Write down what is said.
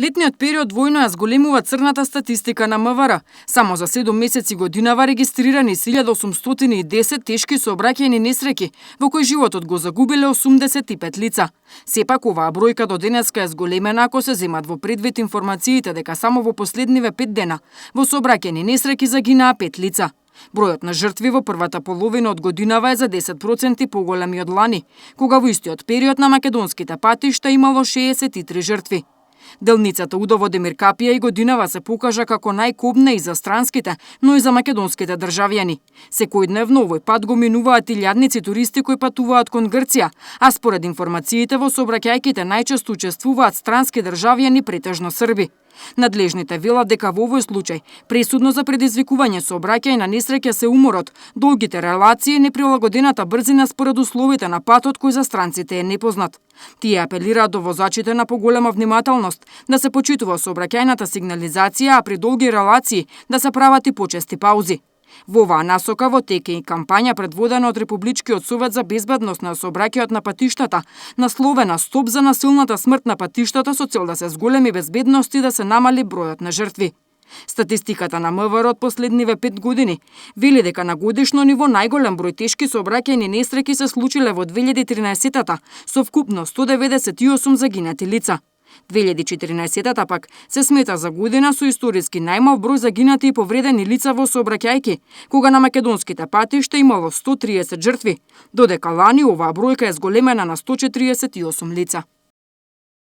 Летниот период двојно ја зголемува црната статистика на МВР. Само за 7 месеци годинава регистрирани 1810 тешки сообраќајни несреќи, во кои животот го загубиле 85 лица. Сепак оваа бројка до денеска е зголемена ако се земат во предвид информациите дека само во последниве 5 дена во сообраќајни несреќи загинаа 5 лица. Бројот на жртви во првата половина од годинава е за 10% поголеми од лани, кога во истиот период на македонските патишта имало 63 жртви. Делницата Удово Демир Капија и годинава се покажа како најкобна и за странските, но и за македонските државјани. Секојдневно овој пат го минуваат илјадници туристи кои патуваат кон Грција, а според информациите во сообраќајките најчесто учествуваат странски државјани, претежно Срби. Надлежните велат дека во овој случај пресудно за предизвикување сообраќајна несреќа се уморот, долгите релации и неприлагодената брзина според условите на патот кој за странците е непознат. Тие апелираат до возачите на поголема внимателност, да се почитува сообраќајната сигнализација, а при долги релации да се прават и почести паузи. Во оваа насока во тек е и кампања предводена од Републичкиот совет за безбедност на сообраќајот на патиштата, насловена "Стоп за насилната смрт на патиштата" со цел да се зголеми безбедност и да се намали бројот на жртви. Статистиката на МВР од последниве 5 години вели дека на годишно ниво најголем број тешки сообраќајни несреќи се случиле во 2013-та, со вкупно 198 загинати лица. 2014-та пак се смета за година со историски најмал број загинати и повредени лица во сообраќајки, кога на македонските патишта имало 130 жртви, додека лани оваа бројка е зголемена на 148 лица.